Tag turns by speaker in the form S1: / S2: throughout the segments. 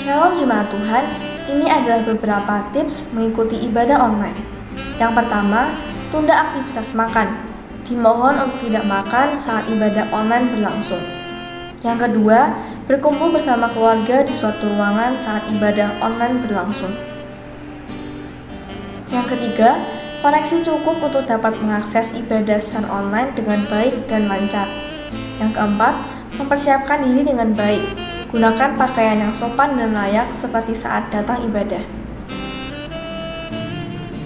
S1: Shalom Jemaat Tuhan, ini adalah beberapa tips mengikuti ibadah online. Yang pertama, tunda aktivitas makan. Dimohon untuk tidak makan saat ibadah online berlangsung. Yang kedua, berkumpul bersama keluarga di suatu ruangan saat ibadah online berlangsung. Yang ketiga, koneksi cukup untuk dapat mengakses ibadah secara online dengan baik dan lancar. Yang keempat, mempersiapkan diri dengan baik. Gunakan pakaian yang sopan dan layak seperti saat datang ibadah.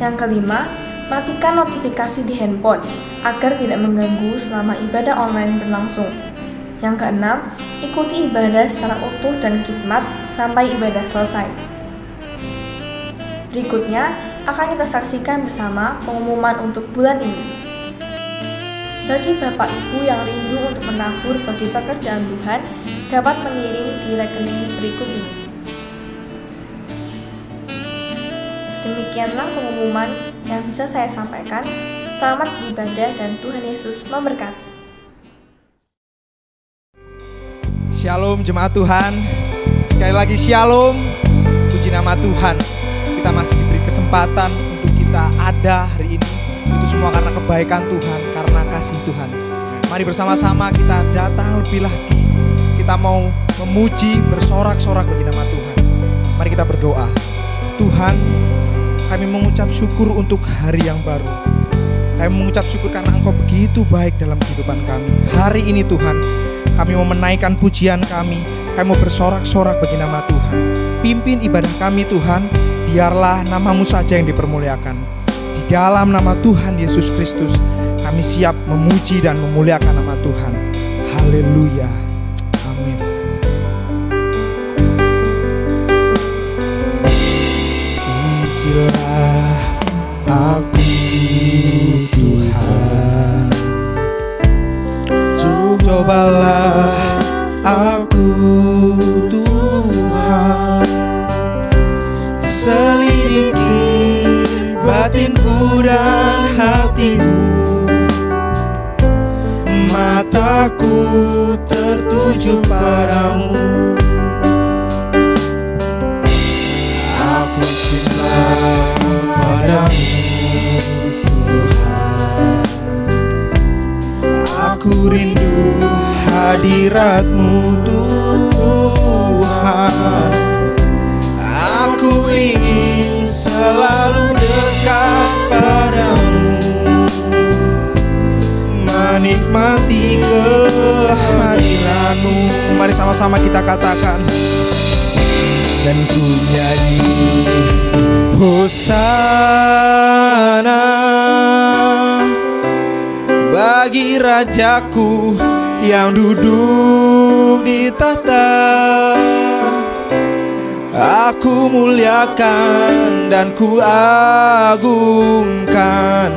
S1: Yang kelima, matikan notifikasi di handphone agar tidak mengganggu selama ibadah online berlangsung. Yang keenam, ikuti ibadah secara utuh dan khidmat sampai ibadah selesai. Berikutnya, akan kita saksikan bersama pengumuman untuk bulan ini. Bagi Bapak Ibu yang rindu untuk menabur bagi pekerjaan Tuhan, dapat mengirim di rekening berikut ini. Demikianlah pengumuman yang bisa saya sampaikan. Selamat beribadah dan Tuhan Yesus memberkati.
S2: Shalom jemaat Tuhan. Sekali lagi shalom. Puji nama Tuhan. Kita masih diberi kesempatan untuk kita ada hari ini. Itu semua karena kebaikan Tuhan, karena kasih Tuhan. Mari bersama-sama kita datang lebih lagi. Kita mau memuji, bersorak-sorak bagi nama Tuhan. Mari kita berdoa. Tuhan, kami mengucap syukur untuk hari yang baru. Kami mengucap syukur karena Engkau begitu baik dalam kehidupan kami. Hari ini Tuhan, kami mau menaikkan pujian kami. Kami mau bersorak-sorak bagi nama Tuhan. Pimpin ibadah kami Tuhan. Biarlah nama-Mu saja yang dipermuliakan. Di dalam nama Tuhan Yesus Kristus, kami siap memuji dan memuliakan nama Tuhan. Haleluya. Amin. Pujilah aku Tuhan. Cobalah aku Tuhan. Selidiki batinku dan hatimu. Mataku tertuju padamu. Aku cinta padamu Tuhan. Aku rindu hadirat-Mu Tuhan. Aku ingin selalu dekat padamu, menikmati kehadiran-Mu. Mari sama-sama kita katakan. Dan ku nyanyi Hosana bagi Rajaku yang duduk di tahta. Aku muliakan dan ku agungkan.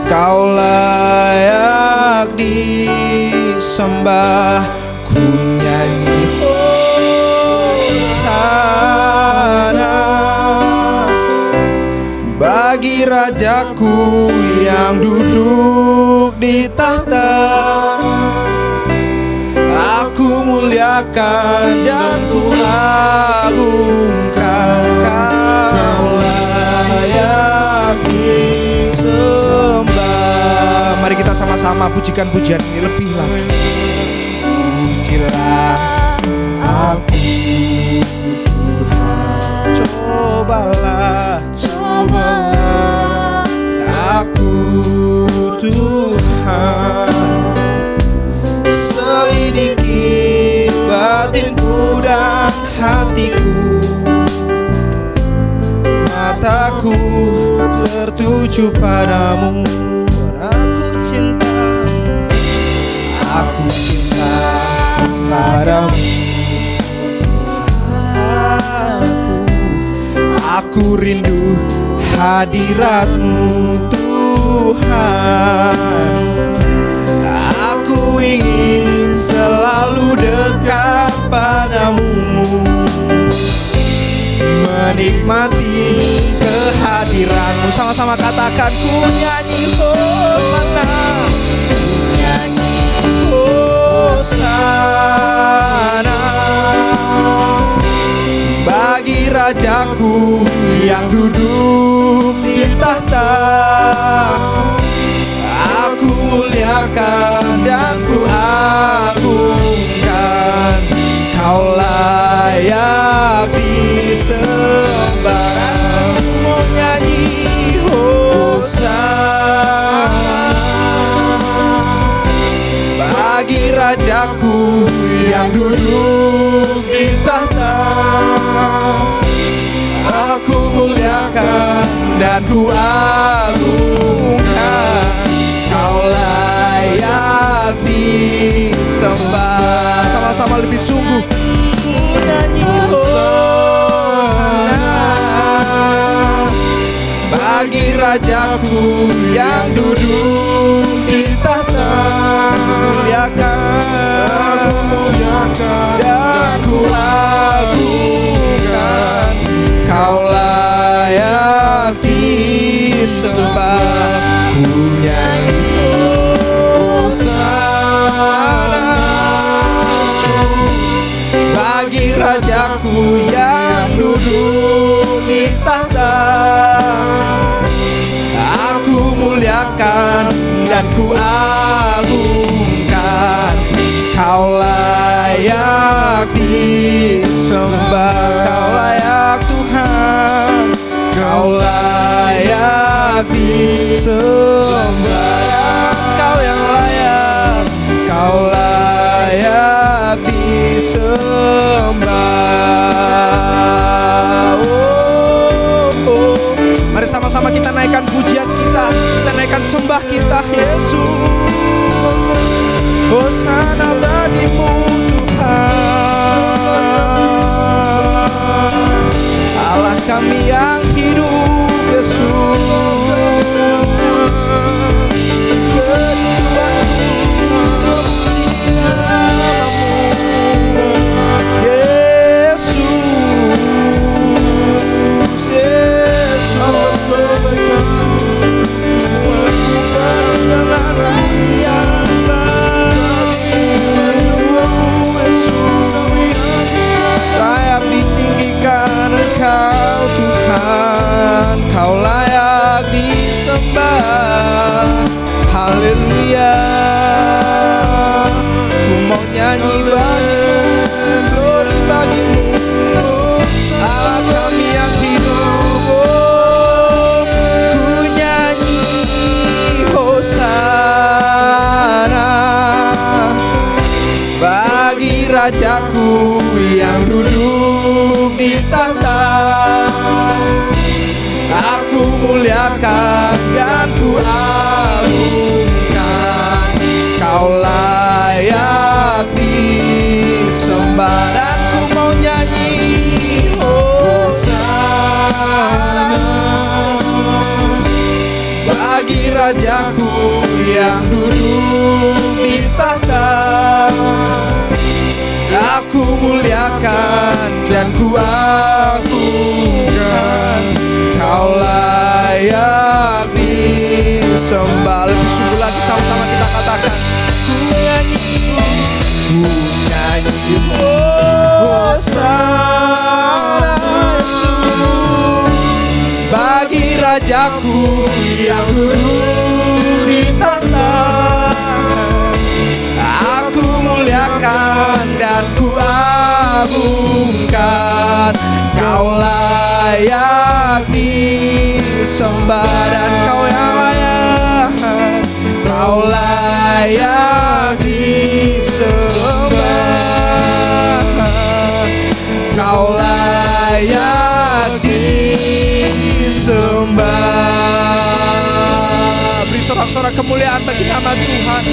S2: Kau layak disembah. Ku nyanyi Hosana bagi Rajaku yang duduk di tahta. Aku muliakan dan ku agungkan. Kau layak disembah. Mari kita sama-sama pujikan pujian ini lebih lagi. Pujilah aku Tuhan. Cobalah aku Tuhan. Selidiki batinku dan hatiku. Mataku tertuju padamu. Aku cinta padamu. Aku rindu hadirat-Mu Tuhan. Aku ingin selalu dekat padamu, menikmati kehadiran-Mu. Sama-sama katakan. Ku nyanyi Hosana. Ku nyanyi Hosana Rajaku yang duduk di tahta. Aku muliakan dan ku agungkan, Kau layak disembah. Aku mau nyanyi Hosana bagi Rajaku yang duduk di tahta. Aku muliakan dan ku agungkan, Kau layak disembah. Sama-sama lebih sungguh nyanyi Hosana bagi Rajaku yang duduk di tahta. Muliakan dan ku agungkan, Kau layak disembah. Ku nyanyi Hosana bagi Rajaku yang duduk di tahta. Aku muliakan dan ku agungkan, Kau layak disembah. Kau layak Tuhan, Kau layak disembah. Kau yang layak, Kau layak disembah. Mari sama-sama kita naikkan pujian kita naikkan sembah kita, Yesus. Hosana bagimu Tuhan, Allah kami yang hidup, Yesus. Engkau Tuhan, Kau layak disembah. Haleluya. Ku mau nyanyi bagimu, glory bagimu, Allah kami yang hidup. Ku nyanyi Hosana bagi Rajaku yang duduk di tahta. Aku muliakan dan ku agungkan, Kau layak disembah. Dan ku mau nyanyi Hosana bagi Rajaku yang duduk di tahta. Aku muliakan dan ku agungkan, Kau layak disembah. Lebih sungguh lagi sama-sama kita katakan, ku nyanyi Hosana bagi Rajaku yang duduk di tahta. Aku muliakan dan ku agungkan, Kau layak disembah. Dan Kau yang layak, Kau layak disembah. Kau layak disembah. Beri sorak-sorak kemuliaan bagi nama Tuhan.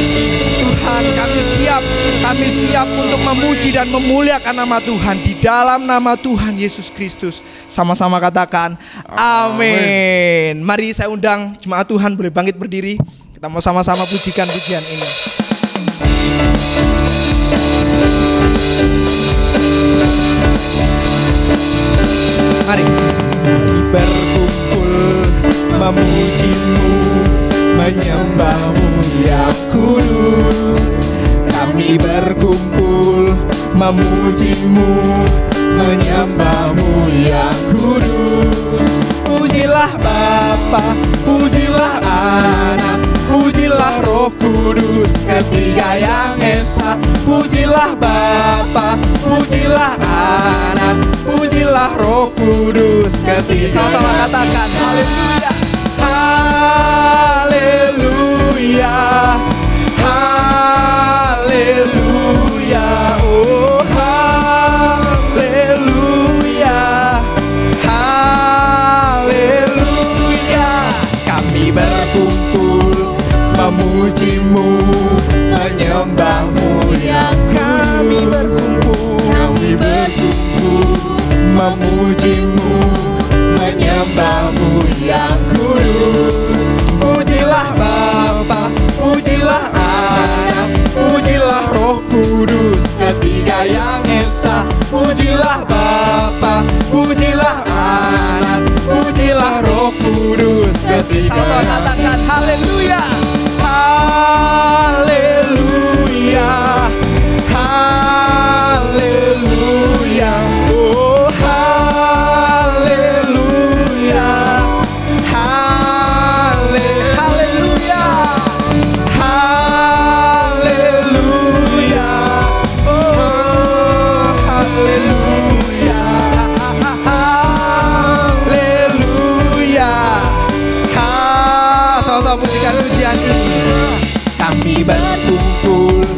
S2: Tuhan, kami siap untuk memuji dan memuliakan nama Tuhan di dalam nama Tuhan Yesus Kristus. Sama-sama katakan amin. Mari saya undang jemaat Tuhan boleh bangkit berdiri. Kita mau sama-sama pujikan pujian ini. Mari berkumpul memuji-Mu, menyembah-Mu yang kudus. Kami berkumpul memuji-Mu, menyembah-Mu yang kudus. Pujilah Bapa, pujilah Anak, pujilah Roh Kudus, ketiga yang esa. Pujilah Bapa, pujilah Anak, pujilah Roh Kudus, ketiga. Sama-sama katakan haleluya, haleluya, haleluya, oh haleluya, haleluya. Kami berkumpul memuji-Mu, menyembah-Mu yang kami berkumpul memuji-Mu, menyembah-Mu yang kudus. Pujilah Bapa, pujilah Anak, pujilah Roh Kudus, ketiga yang esa. Pujilah Bapa, pujilah Anak, pujilah Roh Kudus, ketiga. Sama-sama katakan haleluya, haleluya, haleluya, oh haleluya, haleluya, haleluya, oh haleluya, haleluya. Sama-sama pujikan pujian ini. Kami berkumpul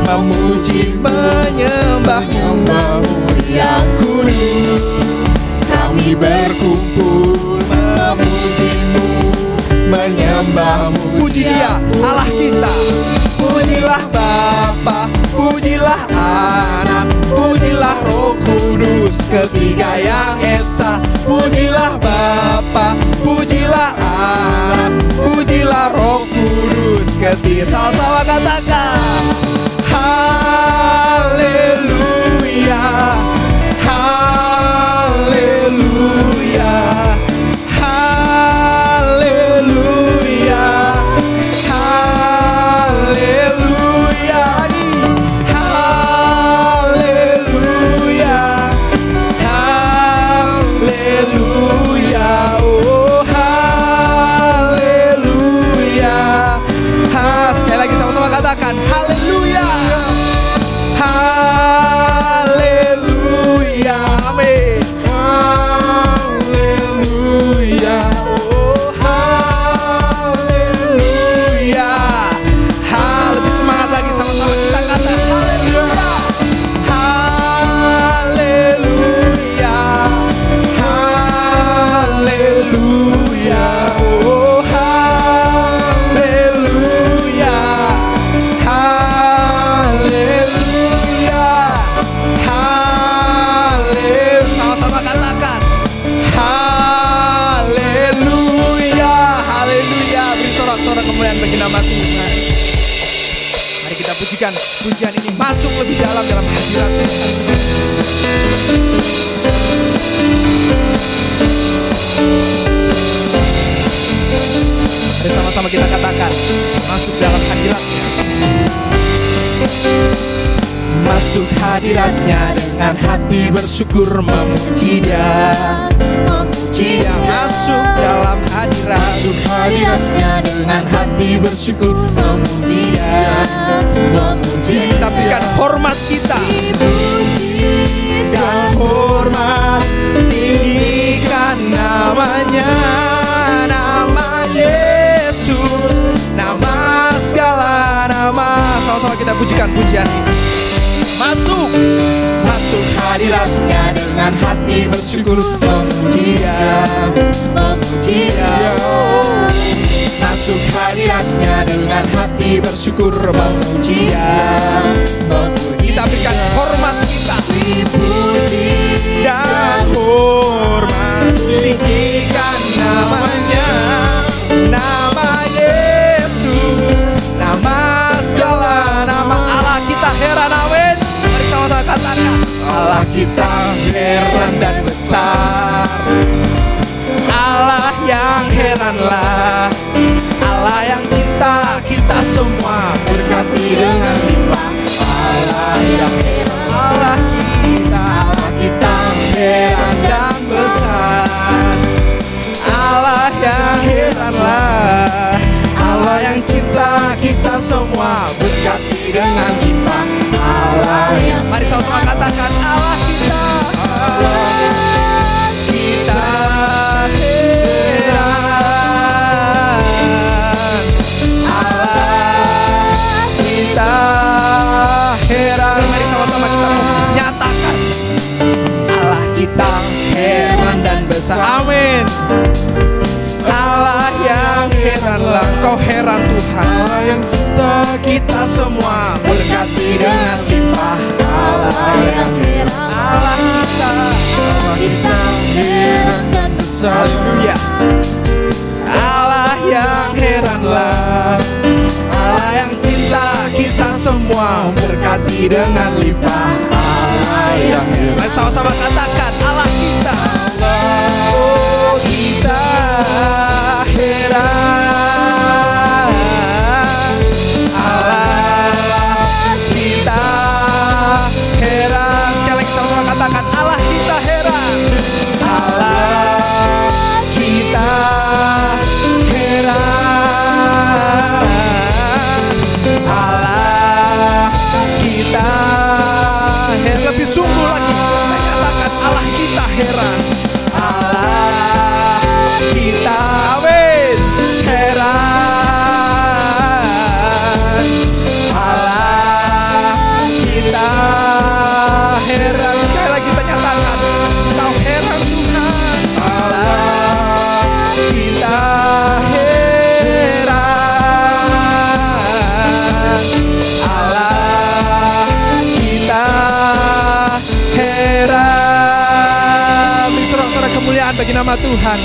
S2: memuji, menyembah-Mu yang kudus. Kami berkumpul memuji-Mu, menyembah-Mu. Puji Dia, Allah kita. Pujilah Bapa, pujilah Anak, pujilah Roh Kudus, ketiga yang esa. Pujilah Bapa, pujilah Anak, pujilah Roh Kudus, ketiga. Sama-sama katakan haleluya, haleluya, haleluya, haleluya, haleluya, haleluya, oh haleluya. Sekali lagi sama-sama katakan haleluya, haleluya, amin, haleluya, oh haleluya. Lebih semangat lagi, sama-sama kita kata haleluya, haleluya, haleluya, oh haleluya, haleluya, haleluya. Sama-sama katakan haleluya, haleluya. Beri sorak-sorak kemuliaan bagi nama Tuhan. Mari kita pujikan pujian ini masuk lebih dalam hadirat Tuhan. Mari sama-sama kita katakan masuk dalam hadirat-Nya. Masuk hadirat-Nya dengan hati bersyukur, memuji Dia, memuji Dia. Masuk dalam hadirat, masuk hadirat-Nya dengan hati bersyukur, memuji Dia, memuji Dia. Kita berikan hormat kita dan hormat, tinggikan namanya, nama Yesus, nama segala nama. Sama-sama kita pujikan pujian ini. Masuk hadirat-Nya dengan hati bersyukur, memuji Dia, memuji Dia. Masuk hadirat-Nya dengan hati bersyukur, memuji Dia, memuji. Kita berikan hormat kita, dipuji dan hormat, tinggikan namanya, nama Yesus, nama segala nama. Allah kita heran, amin. Mari sama-sama katakan Allah kita heran dan besar, Allah yang heranlah, Allah yang cinta kita semua, berkati dengan limpah. Allah yang heran, Allah kita besar. Amin. Allah yang heranlah, Kau heran Tuhan.
S3: Allah yang cinta
S2: Kita semua berkati dengan limpah.
S3: Allah yang heran,
S2: Allah kita,
S3: Allah kita heran dan besar.
S2: haleluya. Allah yang heranlah, Allah yang cinta kita semua berkati dengan limpah. Allah yang heran. Mari sama-sama katakan Allah kita. Oh kita heran, Allah kita heran. Sekali lagi sama-sama katakan Allah kita heran. Allah kita heran, Allah kita heran. Lebih sungguh lagi saya katakan Allah kita heran. Allah kita, amin, heran. Allah kita heran. Sekali lagi kita nyatakan Kau heran Tuhan. Allah kita heran, Allah kita heran. Sorak-sorak kemuliaan bagi nama Tuhan.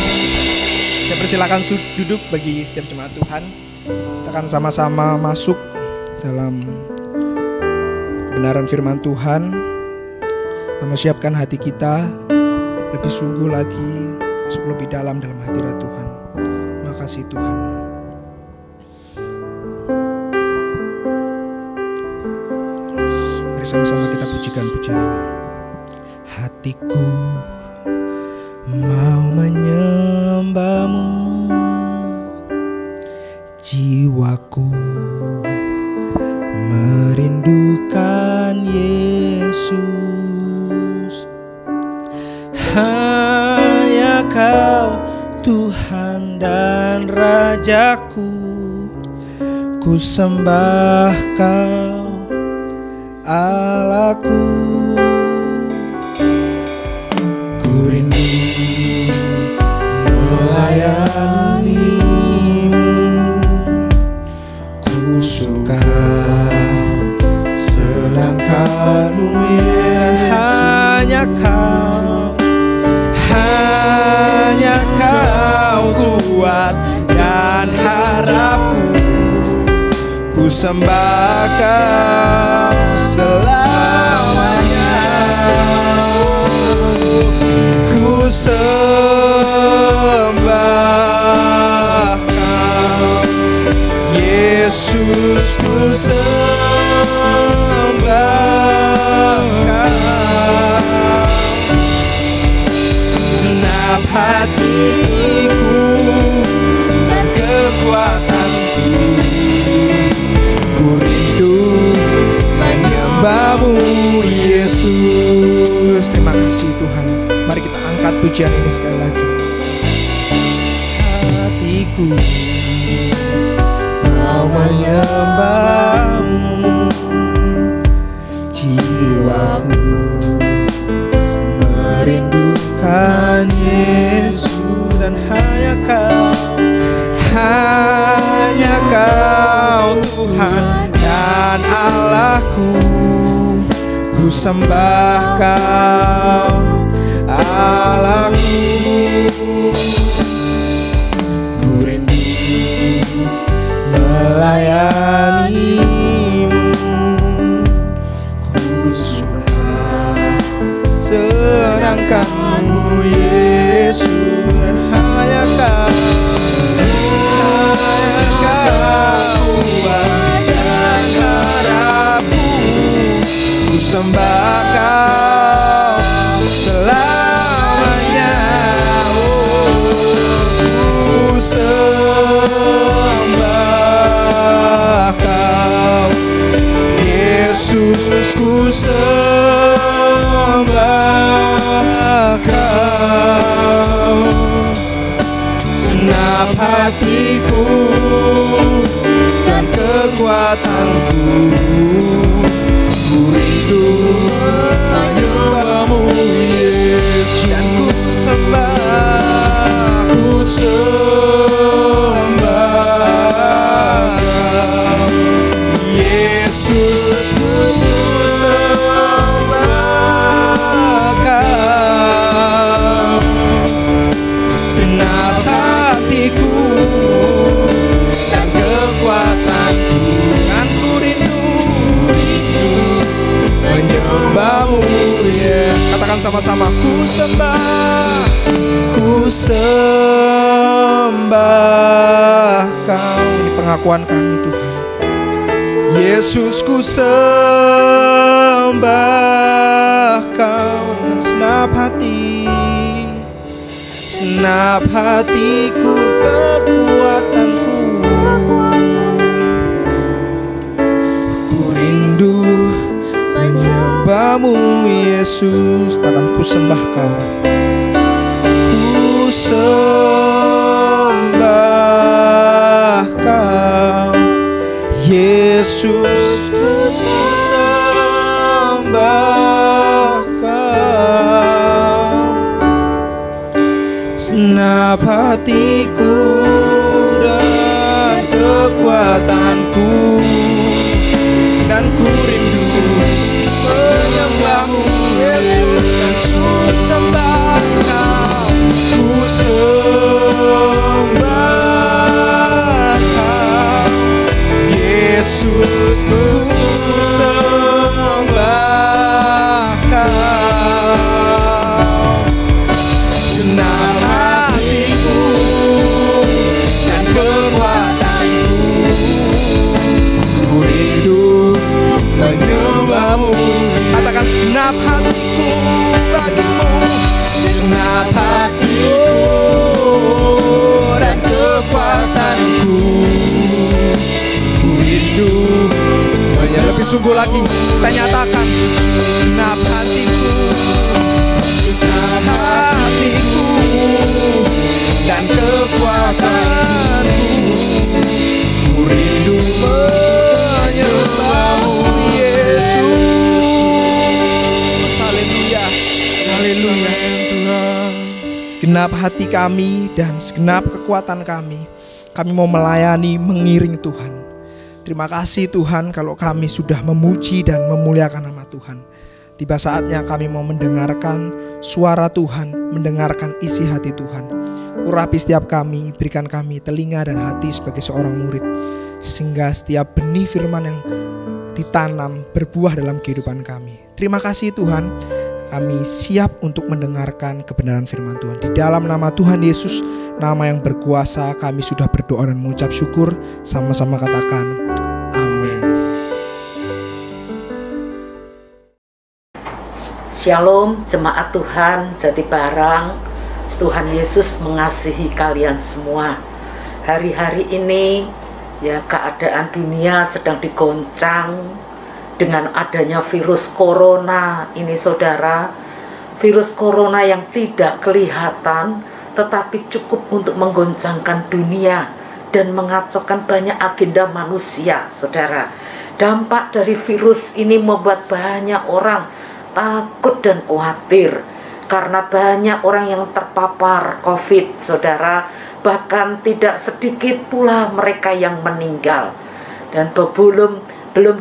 S2: Saya persilakan duduk bagi setiap jemaat Tuhan. Kita akan sama-sama masuk dalam kebenaran firman Tuhan. Kita mempersiapkan hati kita lebih sungguh lagi, masuk lebih dalam hadirat Tuhan. Terima kasih Tuhan. Mari sama-sama kita pujikan pujian ini. Hatiku mau menyembah-Mu, jiwaku merindukan Yesus. Hanya Kau Tuhan dan Rajaku, ku sembah Kau Allahku. Ku rindu melayani-Mu, ku suka sedangkan-Mu hanya Kau, hanya Kau kuat dan harapku. Ku sembah Kau selamanya. Ku sembah Kau Yesus, ku sembah Kau. Genap hatiku dan kekuatanku, ku rindu menyembah-Mu Yesus. Terima kasih Tuhan. Mari kita angkat pujian ini sekali lagi. Hatiku mau menyembah-Mu, jiwaku merindukan Yesus. Dan hanya Kau, hanya Kau Tuhan dan Allahku, ku sembah Kau Allahku. Ku rindu melayani-Mu, ku suka sedangkan-Mu Yesus. Dan hanya Kau, hanya Kau kuat dan harapku, ku sembah Kau selamanya. Ku sembah Kau Yesus, ku sembah Kau. Senap hatiku dan kekuatanku, ku rindu menyembah-Mu Yesus. Dan ku sembah Katakan sama-sama, ku sembah Kau. Ini pengakuan kami Tuhan. Yesus, ku sembah Kau dengan senap hatiku, kekuatanku. Ku rindu menyembahmu Yesus. Takkan ku sembah Kau. Ku sembah Kau Yesus, ku sembah Kau. Senap hatiku dan kekuatanku, dan ku rindu menyembahmu Yesus, dan ku sembah Kau. Ku sembah Kau Yesus, ku sembah Kau. Senang hatiku dan kekuatanku, ku rindu menyembahmu. Katakan, segenap hatiku bagimu, segenap hatiku dan kekuatanku, ku rindu. Lebih sungguh lagi kita nyatakan, segenap hatiku, segenap hatiku dan kekuatanku, ku rindu menyembahmu Yesus. Haleluya, haleluya Tuhan. Segenap hati kami dan segenap kekuatan kami mau melayani, mengiring Tuhan. Terima kasih Tuhan kalau kami sudah memuji dan memuliakan nama Tuhan. Tiba saatnya kami mau mendengarkan suara Tuhan, mendengarkan isi hati Tuhan. Urapi setiap kami, berikan kami telinga dan hati sebagai seorang murid, sehingga setiap benih firman yang ditanam berbuah dalam kehidupan kami. Terima kasih Tuhan, kami siap untuk mendengarkan kebenaran firman Tuhan. Di dalam nama Tuhan Yesus, nama yang berkuasa, kami sudah berdoa dan mengucap syukur. Sama-sama katakan amin.
S4: Shalom jemaat Tuhan Jatibarang. Tuhan Yesus mengasihi kalian semua. Hari-hari ini ya, keadaan dunia sedang digoncang dengan adanya virus corona ini saudara. Virus corona yang tidak kelihatan tetapi cukup untuk menggoncangkan dunia dan mengacaukan banyak agenda manusia saudara. Dampak dari virus ini membuat banyak orang takut dan khawatir karena banyak orang yang terpapar COVID saudara. Bahkan tidak sedikit pula mereka yang meninggal. Dan belum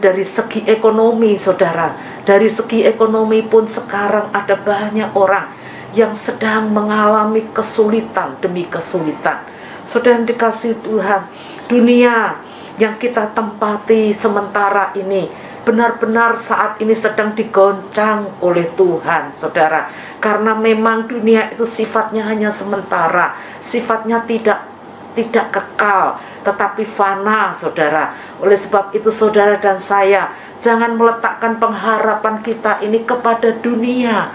S4: dari segi ekonomi saudara, dari segi ekonomi pun sekarang ada banyak orang yang sedang mengalami kesulitan demi kesulitan. Saudara yang dikasihi Tuhan, dunia yang kita tempati sementara ini benar-benar saat ini sedang digoncang oleh Tuhan saudara. Karena memang dunia itu sifatnya hanya sementara, sifatnya tidak kekal, tetapi fana saudara. Oleh sebab itu saudara dan saya jangan meletakkan pengharapan kita ini kepada dunia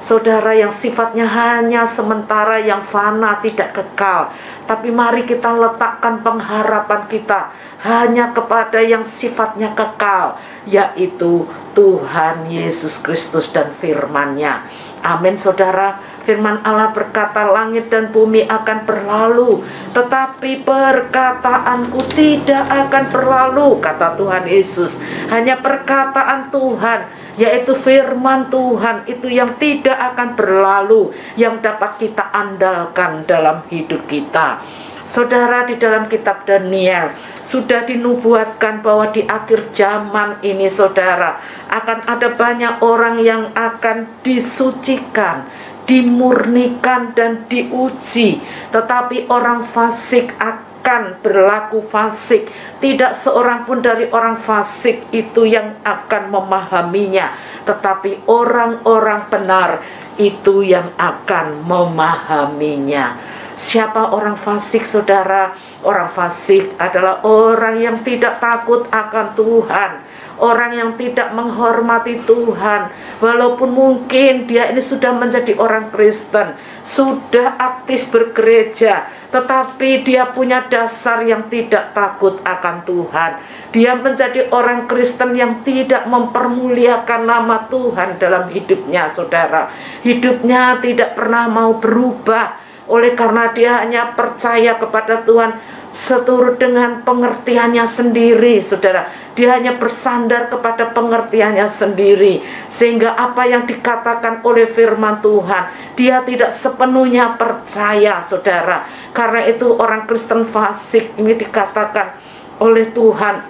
S4: saudara, yang sifatnya hanya sementara, yang fana, tidak kekal. Tapi mari kita letakkan pengharapan kita hanya kepada yang sifatnya kekal, yaitu Tuhan Yesus Kristus dan firman-Nya. Amin saudara. Firman Allah berkata, langit dan bumi akan berlalu, tetapi perkataanku tidak akan berlalu, kata Tuhan Yesus. Hanya perkataan Tuhan, yaitu firman Tuhan itu yang tidak akan berlalu, yang dapat kita andalkan dalam hidup kita. Saudara, di dalam kitab Daniel sudah dinubuatkan bahwa di akhir zaman ini saudara, akan ada banyak orang yang akan disucikan, dimurnikan dan diuji. Tetapi orang fasik akan berlaku fasik. Tidak seorang pun dari orang fasik itu yang akan memahaminya. tetapi orang-orang benar itu yang akan memahaminya. Siapa orang fasik, saudara? Orang fasik adalah orang yang tidak takut akan Tuhan, orang yang tidak menghormati Tuhan. Walaupun mungkin dia ini sudah menjadi orang Kristen, sudah aktif bergereja, tetapi dia punya dasar yang tidak takut akan Tuhan. Dia menjadi orang Kristen yang tidak mempermuliakan nama Tuhan dalam hidupnya, saudara. Hidupnya tidak pernah mau berubah, oleh karena dia hanya percaya kepada Tuhan seturut dengan pengertiannya sendiri, saudara. Dia hanya bersandar kepada pengertiannya sendiri, sehingga apa yang dikatakan oleh firman Tuhan, dia tidak sepenuhnya percaya, saudara. Karena itu orang Kristen fasik ini dikatakan oleh Tuhan,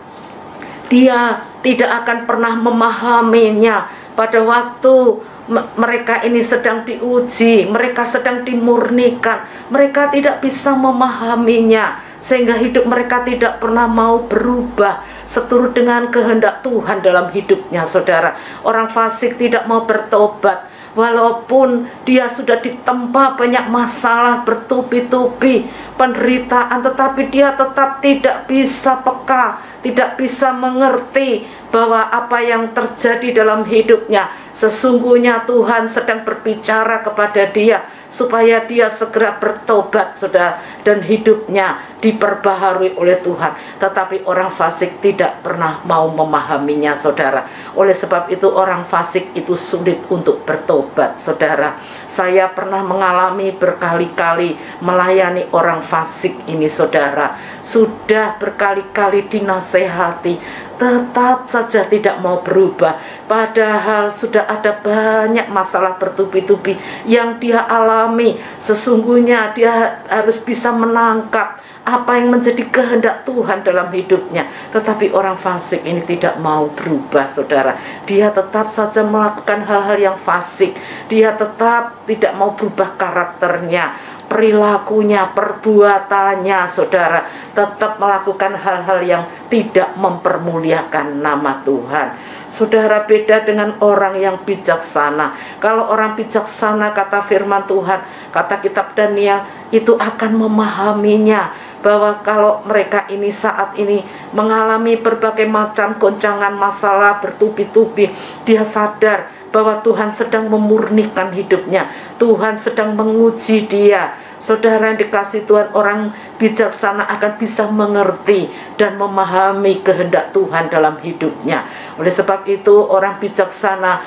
S4: dia tidak akan pernah memahaminya pada waktu mereka ini sedang diuji, mereka sedang dimurnikan, mereka tidak bisa memahaminya, sehingga hidup mereka tidak pernah mau berubah seturut dengan kehendak Tuhan dalam hidupnya, saudara. Orang fasik tidak mau bertobat, walaupun dia sudah ditempa banyak masalah bertubi-tubi, penderitaan, tetapi dia tetap tidak bisa peka, tidak bisa mengerti bahwa apa yang terjadi dalam hidupnya, sesungguhnya Tuhan sedang berbicara kepada dia supaya dia segera bertobat, saudara, dan hidupnya diperbaharui oleh Tuhan. Tetapi orang fasik tidak pernah mau memahaminya, saudara. Oleh sebab itu orang fasik itu sulit untuk bertobat, saudara. Saya pernah mengalami berkali-kali melayani orang fasik ini, saudara. Sudah berkali-kali dinasehati, tetap saja tidak mau berubah. Padahal sudah ada banyak masalah bertubi-tubi yang dia alami. Sesungguhnya dia harus bisa menangkap apa yang menjadi kehendak Tuhan dalam hidupnya. Tetapi orang fasik ini tidak mau berubah, saudara. Dia tetap saja melakukan hal-hal yang fasik. Dia tetap tidak mau berubah karakternya, perilakunya, perbuatannya, saudara. Tetap melakukan hal-hal yang tidak mempermuliakan nama Tuhan. Saudara, beda dengan orang yang bijaksana. Kalau orang bijaksana, kata firman Tuhan, kata kitab Daniel, itu akan memahaminya, bahwa kalau mereka ini saat ini mengalami berbagai macam goncangan masalah bertubi-tubi, dia sadar bahwa Tuhan sedang memurnikan hidupnya, Tuhan sedang menguji dia. Saudara yang dikasih Tuhan, orang bijaksana akan bisa mengerti dan memahami kehendak Tuhan dalam hidupnya. Oleh sebab itu orang bijaksana,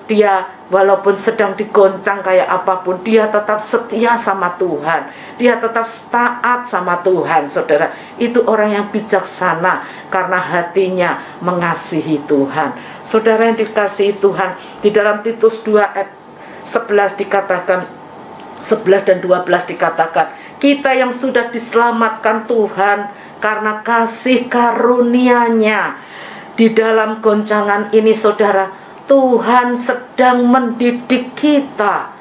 S4: dia walaupun sedang digoncang kayak apapun, dia tetap setia sama Tuhan, dia tetap taat sama Tuhan, saudara. Itu orang yang bijaksana karena hatinya mengasihi Tuhan. Saudara yang dikasihi Tuhan, di dalam Titus 2 ayat 11 dikatakan, 11 dan 12 dikatakan, kita yang sudah diselamatkan Tuhan karena kasih karunia-Nya. Di dalam goncangan ini, saudara, Tuhan sedang mendidik kita.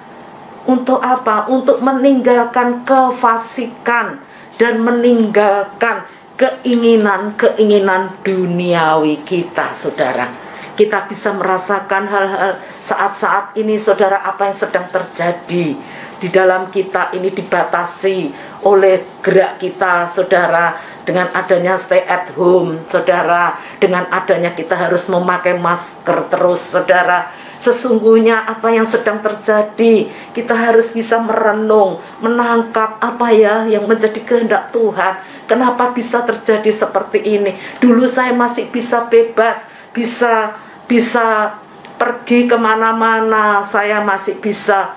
S4: Untuk apa? Untuk meninggalkan kefasikan dan meninggalkan keinginan-keinginan duniawi kita, saudara. Kita bisa merasakan hal-hal saat-saat ini, saudara, apa yang sedang terjadi di dalam kita ini dibatasi oleh gerak kita, saudara. Dengan adanya stay at home, saudara, dengan adanya kita harus memakai masker terus, saudara. Sesungguhnya apa yang sedang terjadi, kita harus bisa merenung, menangkap apa ya yang menjadi kehendak Tuhan. Kenapa bisa terjadi seperti ini? Dulu saya masih bisa bebas, bisa pergi kemana-mana, saya masih bisa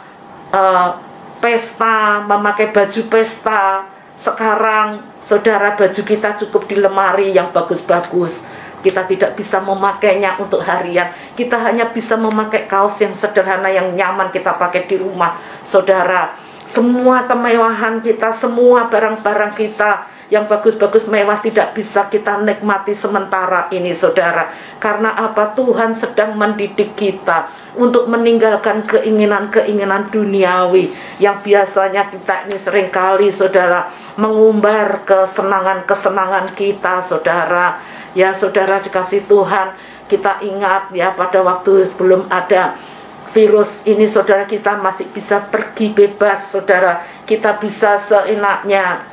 S4: pesta, memakai baju pesta. Sekarang, saudara, baju kita cukup di lemari yang bagus-bagus. Kita tidak bisa memakainya untuk harian. Kita hanya bisa memakai kaos yang sederhana, yang nyaman kita pakai di rumah. Saudara, semua kemewahan kita, semua barang-barang kita yang bagus-bagus mewah tidak bisa kita nikmati sementara ini, saudara. Karena apa? Tuhan sedang mendidik kita untuk meninggalkan keinginan-keinginan duniawi yang biasanya kita ini seringkali, saudara, mengumbar kesenangan-kesenangan kita, saudara. Ya, saudara dikasih Tuhan, Kita ingat ya, pada waktu sebelum ada virus ini saudara, kita masih bisa pergi bebas saudara. Kita bisa seenaknya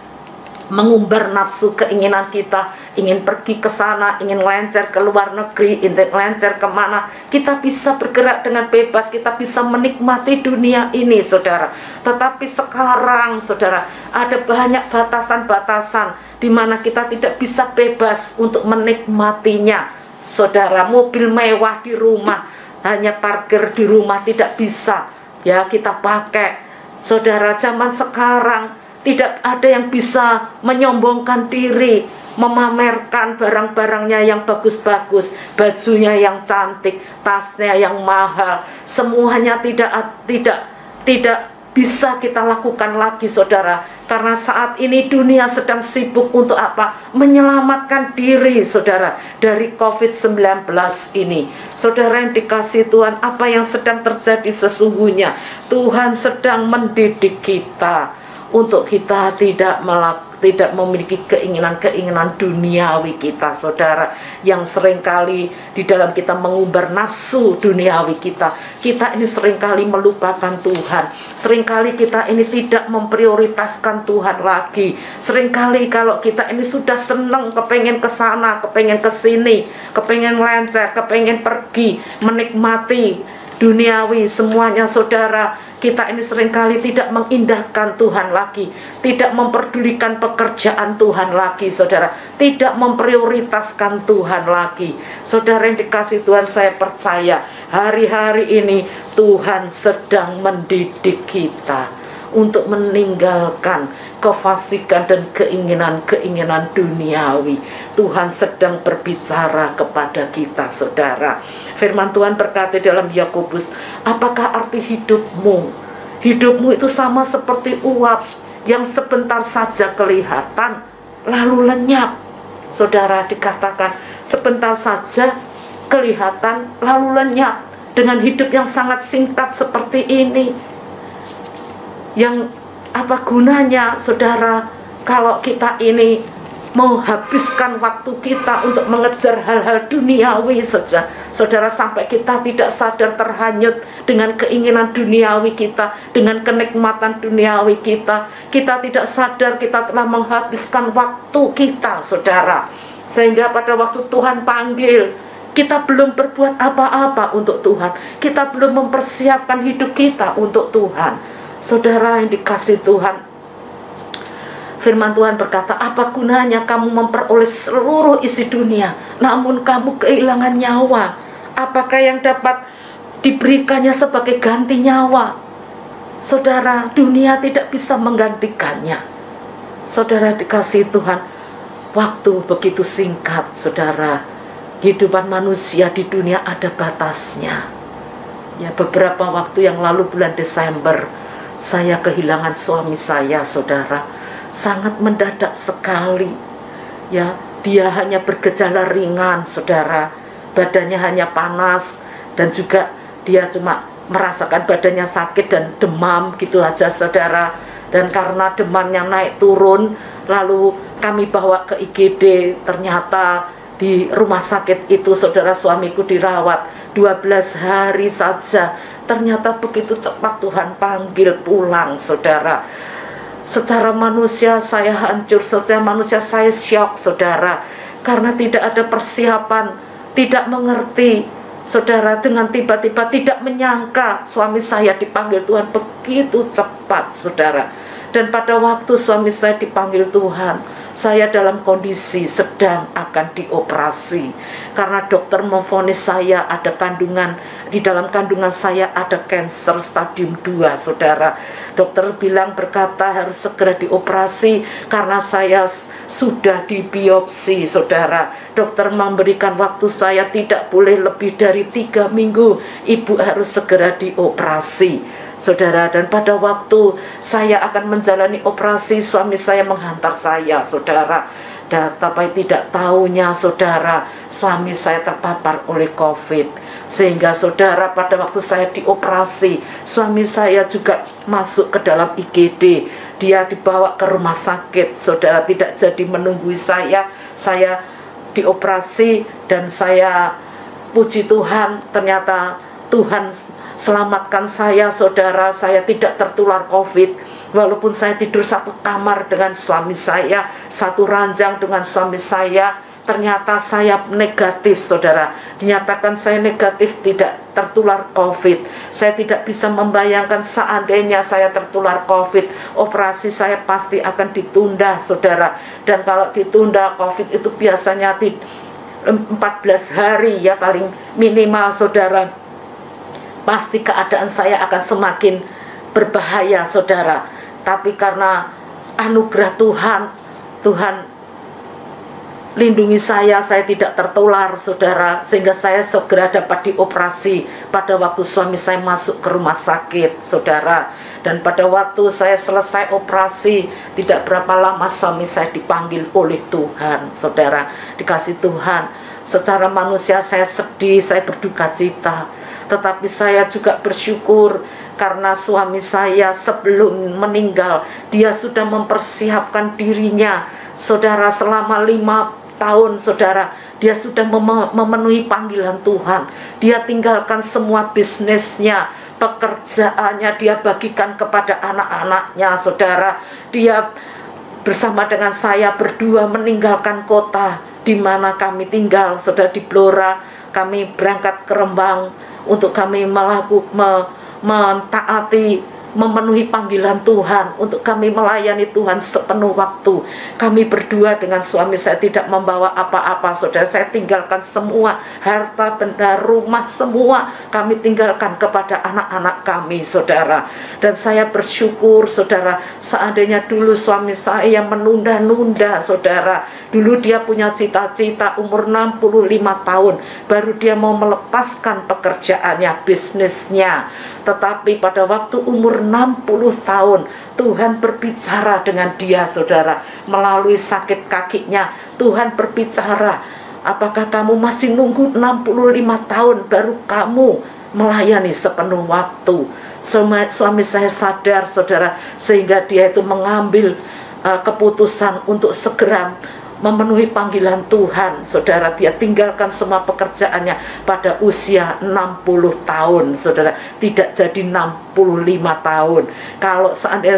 S4: mengumbar nafsu keinginan kita, ingin pergi ke sana, ingin lencer ke luar negeri, ingin lencer kemana, kita bisa bergerak dengan bebas, kita bisa menikmati dunia ini saudara. Tetapi sekarang saudara, ada banyak batasan-batasan di mana kita tidak bisa bebas untuk menikmatinya saudara. Mobil mewah di rumah, hanya parkir di rumah tidak bisa ya kita pakai saudara. Zaman sekarang tidak ada yang bisa menyombongkan diri, memamerkan barang-barangnya yang bagus-bagus, bajunya yang cantik, tasnya yang mahal. Semuanya tidak bisa kita lakukan lagi saudara. Karena saat ini dunia sedang sibuk untuk apa? Menyelamatkan diri saudara dari COVID-19 ini. Saudara yang dikasihi Tuhan, apa yang sedang terjadi sesungguhnya? Tuhan sedang mendidik kita untuk kita tidak memiliki keinginan-keinginan duniawi kita saudara, yang seringkali di dalam kita mengumbar nafsu duniawi kita ini seringkali melupakan Tuhan. Seringkali kita ini tidak memprioritaskan Tuhan lagi. Seringkali kalau kita ini sudah senang, kepengen ke sana, kepengen ke sini, kepengen lencer, kepengen pergi menikmati duniawi semuanya saudara, kita ini seringkali tidak mengindahkan Tuhan lagi, tidak memperdulikan pekerjaan Tuhan lagi saudara, tidak memprioritaskan Tuhan lagi. Saudara yang dikasihi Tuhan, saya percaya hari-hari ini Tuhan sedang mendidik kita untuk meninggalkan kefasikan dan keinginan-keinginan duniawi. Tuhan sedang berbicara kepada kita saudara. Firman Tuhan berkata dalam Yakobus, apakah arti hidupmu? Hidupmu itu sama seperti uap yang sebentar saja kelihatan lalu lenyap. Saudara, dikatakan sebentar saja kelihatan lalu lenyap. Dengan hidup yang sangat singkat seperti ini, yang apa gunanya saudara kalau kita ini menghabiskan waktu kita untuk mengejar hal-hal duniawi saja saudara, sampai kita tidak sadar terhanyut dengan keinginan duniawi kita, dengan kenikmatan duniawi kita. Kita tidak sadar kita telah menghabiskan waktu kita saudara, sehingga pada waktu Tuhan panggil kita belum berbuat apa-apa untuk Tuhan, kita belum mempersiapkan hidup kita untuk Tuhan. Saudara yang dikasihi Tuhan, firman Tuhan berkata, apa gunanya kamu memperoleh seluruh isi dunia namun kamu kehilangan nyawa? Apakah yang dapat diberikannya sebagai ganti nyawa? Saudara, dunia tidak bisa menggantikannya. Saudara dikasihi Tuhan, waktu begitu singkat saudara. Kehidupan manusia di dunia ada batasnya. Ya, beberapa waktu yang lalu bulan Desember, saya kehilangan suami saya saudara. Sangat mendadak sekali. Ya, dia hanya bergejala ringan saudara. Badannya hanya panas, dan juga dia cuma merasakan badannya sakit dan demam gitu aja saudara. Dan karena demamnya naik turun, lalu kami bawa ke IGD. Ternyata di rumah sakit itu saudara, suamiku dirawat 12 hari saja. Ternyata begitu cepat Tuhan panggil pulang saudara. Secara manusia saya hancur, secara manusia saya syok saudara, karena tidak ada persiapan, tidak mengerti saudara. Dengan tiba-tiba tidak menyangka suami saya dipanggil Tuhan begitu cepat saudara. Dan pada waktu suami saya dipanggil Tuhan, saya dalam kondisi sedang akan dioperasi, karena dokter memvonis saya ada kandungan, di dalam kandungan saya ada kanker stadium 2 saudara. Dokter bilang, berkata harus segera dioperasi karena saya sudah dibiopsi saudara. Dokter memberikan waktu saya tidak boleh lebih dari 3 minggu, ibu harus segera dioperasi saudara. Dan pada waktu saya akan menjalani operasi, suami saya menghantar saya saudara. Dan tapi tidak tahunya saudara, suami saya terpapar oleh COVID. Sehingga saudara, pada waktu saya dioperasi, suami saya juga masuk ke dalam IGD. Dia dibawa ke rumah sakit saudara, tidak jadi menunggu saya dioperasi. Dan saya puji Tuhan, ternyata Tuhan selamatkan saya, saudara. Saya tidak tertular COVID. Walaupun saya tidur satu kamar dengan suami saya, satu ranjang dengan suami saya, ternyata saya negatif, saudara. Dinyatakan saya negatif, tidak tertular COVID. Saya tidak bisa membayangkan seandainya saya tertular COVID, operasi saya pasti akan ditunda, saudara. Dan kalau ditunda, COVID itu biasanya 14 hari ya paling minimal, saudara. Pasti keadaan saya akan semakin berbahaya, saudara. Tapi karena anugerah Tuhan, Tuhan lindungi saya tidak tertular, saudara. Sehingga saya segera dapat dioperasi pada waktu suami saya masuk ke rumah sakit, saudara. Dan pada waktu saya selesai operasi, tidak berapa lama suami saya dipanggil oleh Tuhan, saudara. Dikasih Tuhan. Secara manusia saya sedih, saya berduka cita. Tetapi saya juga bersyukur karena suami saya sebelum meninggal, dia sudah mempersiapkan dirinya, saudara, selama 5 tahun, saudara. Dia sudah memenuhi panggilan Tuhan. Dia tinggalkan semua bisnisnya, pekerjaannya, dia bagikan kepada anak-anaknya, saudara. Dia bersama dengan saya berdua meninggalkan kota di mana kami tinggal, saudara, di Blora. Kami berangkat ke Rembang untuk kami mentaati, memenuhi panggilan Tuhan, untuk kami melayani Tuhan sepenuh waktu. Kami berdua dengan suami saya tidak membawa apa-apa, saudara. Saya tinggalkan semua harta benda, rumah, semua kami tinggalkan kepada anak-anak kami, saudara. Dan saya bersyukur, saudara, seandainya dulu suami saya menunda-nunda, saudara. Dulu dia punya cita-cita umur 65 tahun baru dia mau melepaskan pekerjaannya, bisnisnya. Tetapi pada waktu umur 60 tahun Tuhan berbicara dengan dia, saudara. Melalui sakit kakinya Tuhan berbicara, apakah kamu masih nunggu 65 tahun baru kamu melayani sepenuh waktu? Suami saya sadar, saudara, sehingga dia itu mengambil keputusan untuk segera memenuhi panggilan Tuhan, saudara. Dia tinggalkan semua pekerjaannya pada usia 60 tahun, saudara. Tidak jadi 65 tahun. Kalau seandainya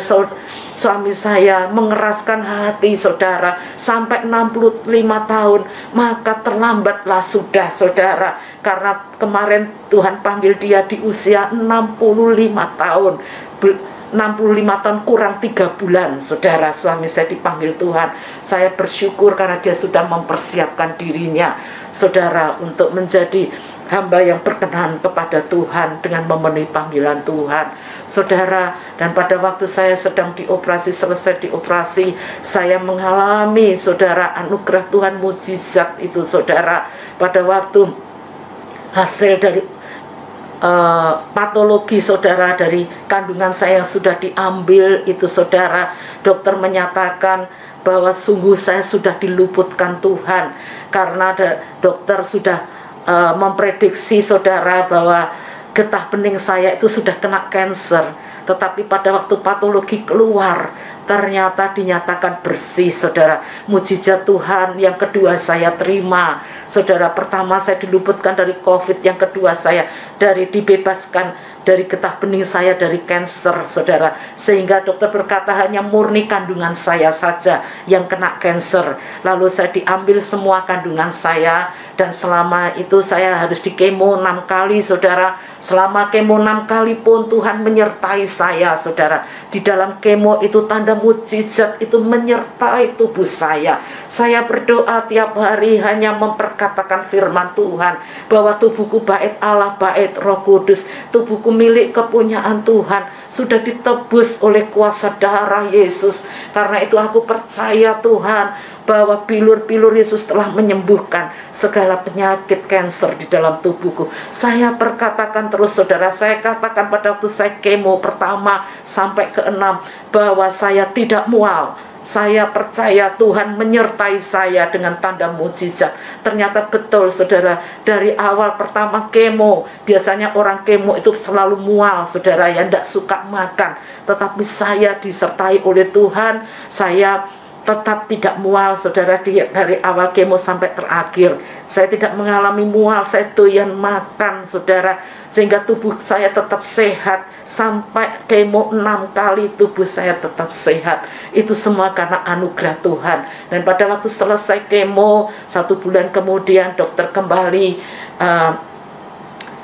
S4: suami saya mengeraskan hati, saudara, sampai 65 tahun, maka terlambatlah sudah, saudara. Karena kemarin Tuhan panggil dia di usia 65 tahun. 65 tahun kurang 3 bulan, saudara, suami saya dipanggil Tuhan. Saya bersyukur karena dia sudah mempersiapkan dirinya, saudara, untuk menjadi hamba yang berkenan kepada Tuhan dengan memenuhi panggilan Tuhan, saudara. Dan pada waktu saya sedang dioperasi, selesai dioperasi, saya mengalami, saudara, anugerah Tuhan mujizat itu, saudara. Pada waktu hasil dari patologi, saudara, dari kandungan saya yang sudah diambil itu, saudara, dokter menyatakan bahwa sungguh saya sudah diluputkan Tuhan. Karena dokter sudah memprediksi, saudara, bahwa getah bening saya itu sudah kena kanker. Tetapi pada waktu patologi keluar, ternyata dinyatakan bersih, saudara. Mujizat Tuhan yang kedua saya terima, saudara. Pertama saya diluputkan dari COVID, yang kedua saya dibebaskan dari getah bening saya dari kanker, saudara. Sehingga dokter berkata hanya murni kandungan saya saja yang kena kanker. Lalu saya diambil semua kandungan saya, dan selama itu saya harus di kemo 6 kali, saudara. Selama kemo 6 kali pun Tuhan menyertai saya, saudara. Di dalam kemo itu tanda mujizat itu menyertai tubuh saya. Saya berdoa tiap hari hanya memperkatakan firman Tuhan, bahwa tubuhku bait Allah, bait Roh Kudus. Tubuhku milik kepunyaan Tuhan, sudah ditebus oleh kuasa darah Yesus. Karena itu aku percaya, Tuhan, bahwa pilur-pilur Yesus telah menyembuhkan segala penyakit kanker di dalam tubuhku. Saya perkatakan terus, saudara. Saya katakan pada waktu saya kemo pertama sampai ke-6 bahwa saya tidak mual. Saya percaya Tuhan menyertai saya dengan tanda mujizat. Ternyata betul, saudara. Dari awal pertama kemo, biasanya orang kemo itu selalu mual, saudara, yang tidak suka makan. Tetapi saya disertai oleh Tuhan. Saya tetap tidak mual, saudara. Dari awal kemo sampai terakhir saya tidak mengalami mual, saya doyan makan, saudara, sehingga tubuh saya tetap sehat. Sampai kemo 6 kali tubuh saya tetap sehat. Itu semua karena anugerah Tuhan. Dan pada waktu selesai kemo 1 bulan kemudian, dokter kembali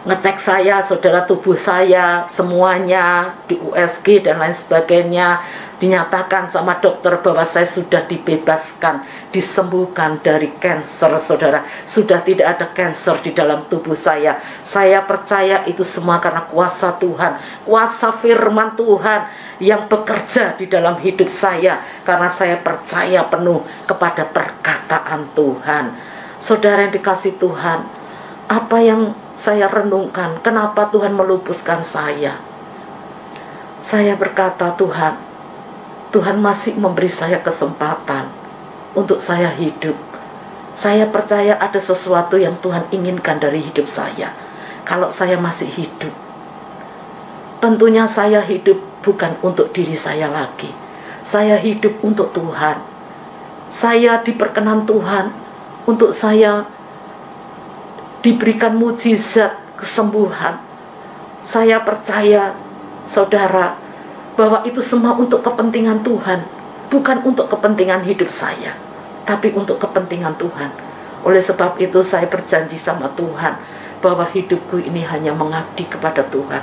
S4: ngecek saya, saudara, tubuh saya semuanya di USG dan lain sebagainya. Dinyatakan sama dokter bahwa saya sudah dibebaskan, disembuhkan dari kanker, saudara. Sudah tidak ada kanker di dalam tubuh saya. Saya percaya itu semua karena kuasa Tuhan, kuasa firman Tuhan yang bekerja di dalam hidup saya, karena saya percaya penuh kepada perkataan Tuhan. Saudara yang dikasihi Tuhan, apa yang saya renungkan, kenapa Tuhan meluputkan saya? Saya berkata, Tuhan masih memberi saya kesempatan untuk saya hidup. Saya percaya ada sesuatu yang Tuhan inginkan dari hidup saya. Kalau saya masih hidup, tentunya saya hidup bukan untuk diri saya lagi. Saya hidup untuk Tuhan. Saya diperkenan Tuhan untuk saya diberikan mujizat kesembuhan. Saya percaya, saudara, bahwa itu semua untuk kepentingan Tuhan, bukan untuk kepentingan hidup saya, tapi untuk kepentingan Tuhan. Oleh sebab itu saya berjanji sama Tuhan bahwa hidupku ini hanya mengabdi kepada Tuhan.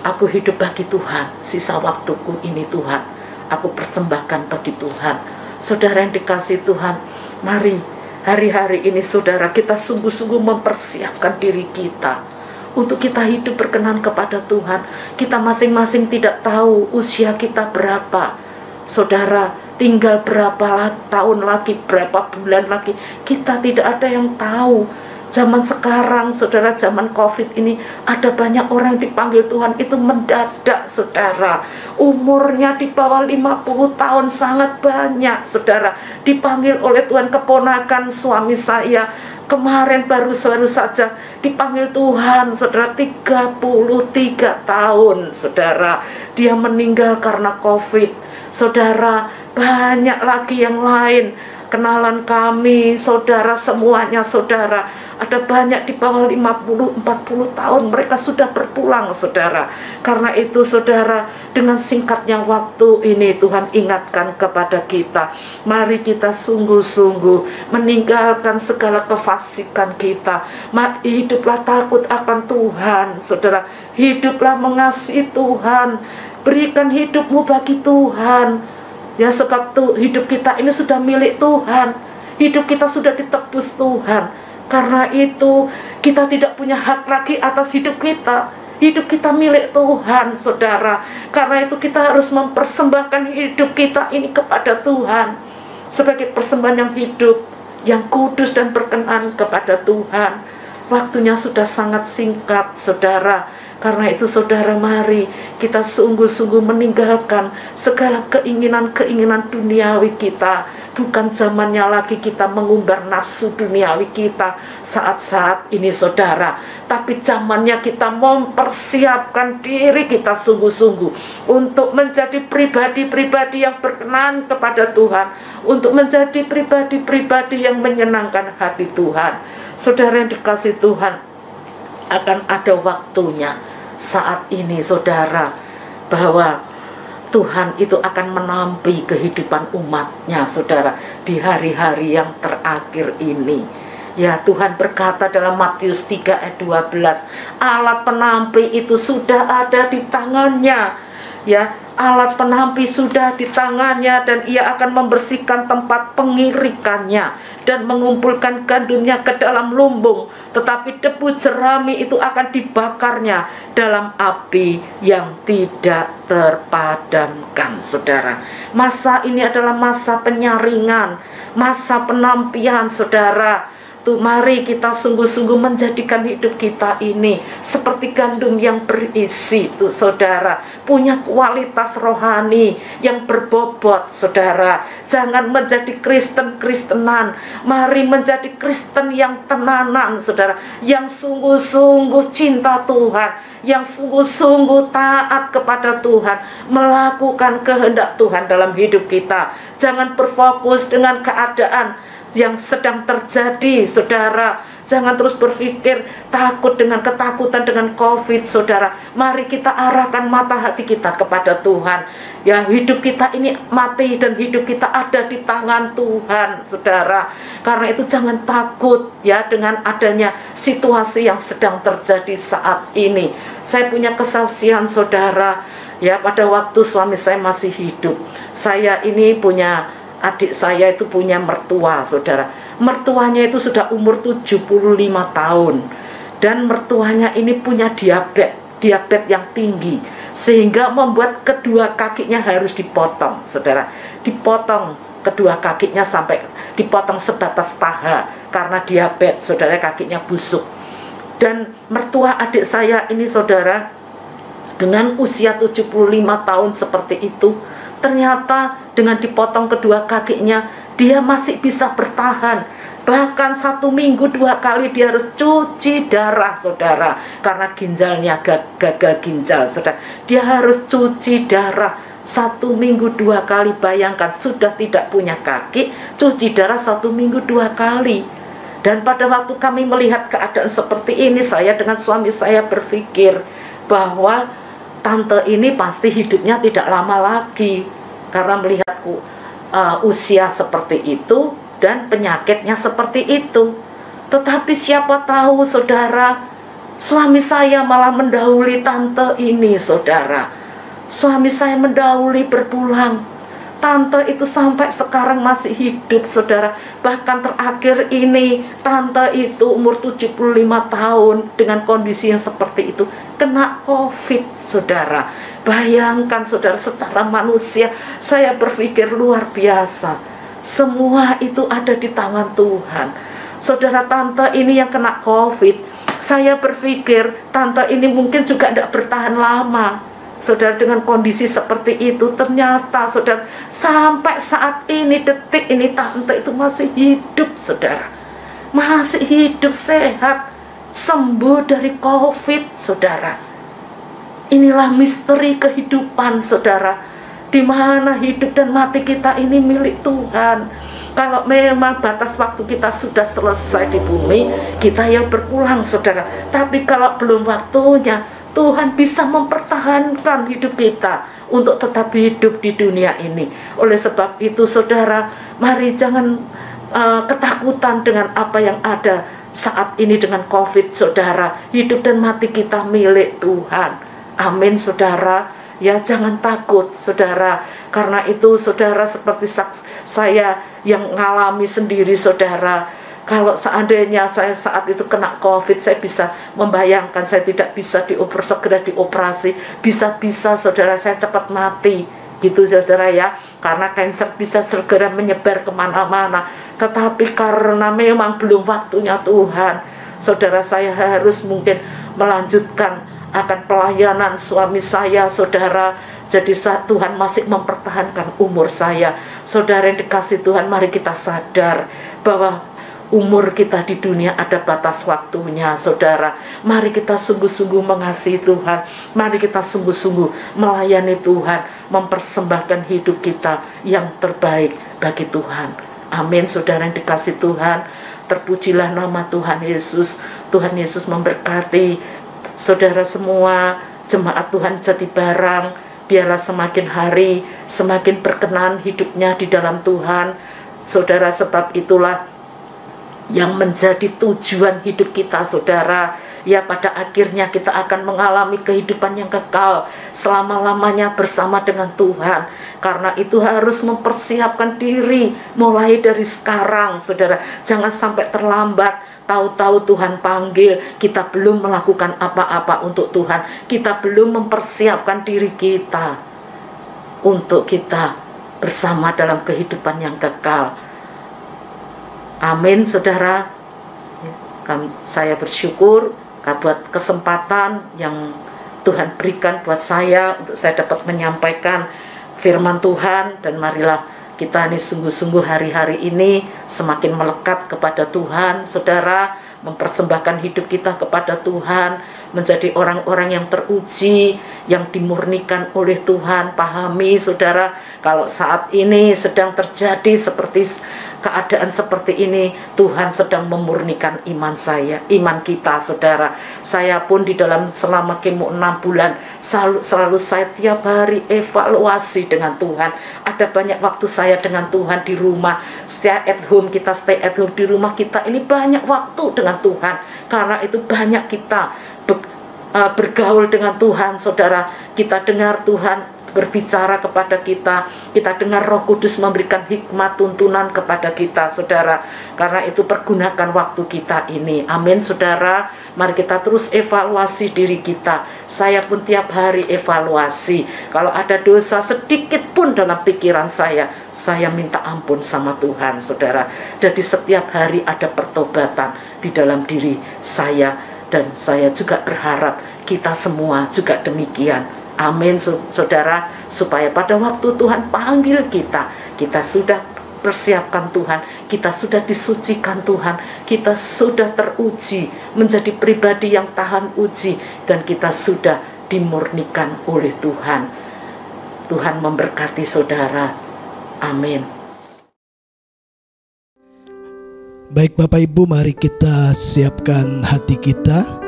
S4: Aku hidup bagi Tuhan, sisa waktuku ini Tuhan aku persembahkan bagi Tuhan. Saudara yang dikasihi Tuhan, mari hari-hari ini, saudara, kita sungguh-sungguh mempersiapkan diri kita untuk kita hidup berkenan kepada Tuhan. Kita masing-masing tidak tahu usia kita berapa, saudara, tinggal berapa tahun lagi, berapa bulan lagi, kita tidak ada yang tahu. Zaman sekarang, saudara, zaman COVID ini, ada banyak orang yang dipanggil Tuhan itu mendadak, saudara. Umurnya di bawah 50 tahun, sangat banyak, saudara, dipanggil oleh Tuhan. Keponakan suami saya kemarin baru saja dipanggil Tuhan, saudara, 33 tahun, saudara. Dia meninggal karena COVID, saudara. Banyak lagi yang lain, kenalan kami, saudara, semuanya, saudara, ada banyak di bawah 50-40 tahun, mereka sudah berpulang, saudara. Karena itu, saudara, dengan singkatnya waktu ini Tuhan ingatkan kepada kita, mari kita sungguh-sungguh meninggalkan segala kefasikan kita. Hiduplah takut akan Tuhan, saudara. Hiduplah mengasihi Tuhan. Berikan hidupmu bagi Tuhan. Ya, sebab hidup kita ini sudah milik Tuhan. Hidup kita sudah ditebus Tuhan. Karena itu kita tidak punya hak lagi atas hidup kita. Hidup kita milik Tuhan, saudara. Karena itu kita harus mempersembahkan hidup kita ini kepada Tuhan sebagai persembahan yang hidup, yang kudus dan berkenan kepada Tuhan. Waktunya sudah sangat singkat, saudara. Karena itu, saudara, mari kita sungguh-sungguh meninggalkan segala keinginan-keinginan duniawi kita. Bukan zamannya lagi kita mengumbar nafsu duniawi kita saat-saat ini, saudara. Tapi zamannya kita mempersiapkan diri kita sungguh-sungguh untuk menjadi pribadi-pribadi yang berkenan kepada Tuhan, untuk menjadi pribadi-pribadi yang menyenangkan hati Tuhan. Saudara yang dikasihi Tuhan, akan ada waktunya saat ini, saudara, bahwa Tuhan itu akan menampi kehidupan umatnya, saudara, di hari-hari yang terakhir ini. Ya, Tuhan berkata dalam Matius 3 ayat 12, alat penampi itu sudah ada di tangannya. Ya, alat penampi sudah di tangannya, dan ia akan membersihkan tempat pengirikannya dan mengumpulkan gandumnya ke dalam lumbung, tetapi debu jerami itu akan dibakarnya dalam api yang tidak terpadamkan, saudara. Masa ini adalah masa penyaringan, masa penampian, saudara. Mari kita sungguh-sungguh menjadikan hidup kita ini seperti gandum yang berisi tuh saudara, punya kualitas rohani yang berbobot saudara. Jangan menjadi Kristen-Kristenan, mari menjadi Kristen yang tenanan saudara, yang sungguh-sungguh cinta Tuhan, yang sungguh-sungguh taat kepada Tuhan, melakukan kehendak Tuhan dalam hidup kita. Jangan berfokus dengan keadaan yang sedang terjadi saudara. Jangan terus berpikir takut dengan ketakutan dengan COVID saudara. Mari kita arahkan mata hati kita kepada Tuhan. Ya, hidup kita ini mati dan hidup kita ada di tangan Tuhan saudara. Karena itu jangan takut ya dengan adanya situasi yang sedang terjadi saat ini. Saya punya kesaksian saudara. Ya, pada waktu suami saya masih hidup, saya ini punya adik saya itu punya mertua saudara. Mertuanya itu sudah umur 75 tahun. Dan mertuanya ini punya diabetes yang tinggi, sehingga membuat kedua kakinya harus dipotong saudara. Dipotong kedua kakinya sampai dipotong sebatas paha karena diabetes saudara, kakinya busuk. Dan mertua adik saya ini saudara, dengan usia 75 tahun seperti itu, ternyata dengan dipotong kedua kakinya, dia masih bisa bertahan. Bahkan 1 minggu 2 kali dia harus cuci darah saudara, karena ginjalnya gagal ginjal saudara. Dia harus cuci darah 1 minggu 2 kali. Bayangkan, sudah tidak punya kaki, cuci darah 1 minggu 2 kali. Dan pada waktu kami melihat keadaan seperti ini, saya dengan suami saya berpikir bahwa tante ini pasti hidupnya tidak lama lagi, karena melihatku usia seperti itu dan penyakitnya seperti itu. Tetapi siapa tahu saudara, suami saya malah mendahului tante ini saudara. Suami saya mendahului berpulang. Tante itu sampai sekarang masih hidup saudara. Bahkan terakhir ini tante itu umur 75 tahun dengan kondisi yang seperti itu, kena COVID saudara. Bayangkan saudara, secara manusia saya berpikir luar biasa. Semua itu ada di tangan Tuhan. Saudara, tante ini yang kena COVID, saya berpikir tante ini mungkin juga tidak bertahan lama saudara dengan kondisi seperti itu. Ternyata saudara, sampai saat ini, detik ini, tante itu masih hidup saudara. Masih hidup, sehat, sembuh dari COVID saudara. Inilah misteri kehidupan saudara, di mana hidup dan mati kita ini milik Tuhan. Kalau memang batas waktu kita sudah selesai di bumi, kita yang berpulang saudara. Tapi kalau belum waktunya, Tuhan bisa mempertahankan hidup kita untuk tetap hidup di dunia ini. Oleh sebab itu saudara, mari jangan ketakutan dengan apa yang ada saat ini dengan COVID saudara. Hidup dan mati kita milik Tuhan. Amin saudara. Ya, jangan takut saudara. Karena itu saudara, seperti saya yang ngalami sendiri saudara, kalau seandainya saya saat itu kena COVID, saya bisa membayangkan saya tidak bisa segera dioperasi. Bisa-bisa saudara saya cepat mati gitu saudara ya, karena kanker bisa segera menyebar kemana-mana. Tetapi karena memang belum waktunya Tuhan, saudara, saya harus mungkin melanjutkan akan pelayanan suami saya saudara. Jadi saat Tuhan masih mempertahankan umur saya, saudara yang dikasih Tuhan, mari kita sadar bahwa umur kita di dunia ada batas waktunya saudara. Mari kita sungguh-sungguh mengasihi Tuhan, mari kita sungguh-sungguh melayani Tuhan, mempersembahkan hidup kita yang terbaik bagi Tuhan. Amin saudara yang dikasih Tuhan. Terpujilah nama Tuhan Yesus. Tuhan Yesus memberkati saudara semua, jemaat Tuhan Jatibarang. Biarlah semakin hari semakin berkenan hidupnya di dalam Tuhan saudara. Sebab itulah yang menjadi tujuan hidup kita saudara. Ya, pada akhirnya kita akan mengalami kehidupan yang kekal selama-lamanya bersama dengan Tuhan. Karena itu harus mempersiapkan diri mulai dari sekarang saudara. Jangan sampai terlambat. Tahu-tahu Tuhan panggil, kita belum melakukan apa-apa untuk Tuhan. Kita belum mempersiapkan diri kita untuk kita bersama dalam kehidupan yang kekal. Amin saudara. Saya bersyukur buat kesempatan yang Tuhan berikan buat saya untuk saya dapat menyampaikan firman Tuhan. Dan marilah kita ini sungguh-sungguh hari-hari ini semakin melekat kepada Tuhan, saudara, mempersembahkan hidup kita kepada Tuhan, menjadi orang-orang yang teruji, yang dimurnikan oleh Tuhan. Pahami, saudara, kalau saat ini sedang terjadi seperti keadaan seperti ini, Tuhan sedang memurnikan iman kita, saudara. Saya pun di dalam selama kemo 6 bulan selalu saya tiap hari evaluasi dengan Tuhan. Ada banyak waktu saya dengan Tuhan di rumah. Stay at home di rumah kita ini banyak waktu dengan Tuhan. Karena itu banyak kita bergaul dengan Tuhan, saudara. Kita dengar Tuhan berbicara kepada kita, kita dengar Roh Kudus memberikan hikmat tuntunan kepada kita, saudara. Karena itu pergunakan waktu kita ini. Amin, saudara. Mari kita terus evaluasi diri kita. Saya pun tiap hari evaluasi. Kalau ada dosa sedikit pun dalam pikiran saya minta ampun sama Tuhan, saudara. Jadi setiap hari ada pertobatan di dalam diri saya, dan saya juga berharap kita semua juga demikian. Amin, saudara, supaya pada waktu Tuhan panggil kita sudah persiapkan Tuhan, kita sudah disucikan Tuhan, kita sudah teruji menjadi pribadi yang tahan uji, dan kita sudah dimurnikan oleh Tuhan. Tuhan memberkati saudara. Amin.
S5: Baik Bapak Ibu, mari kita siapkan hati kita.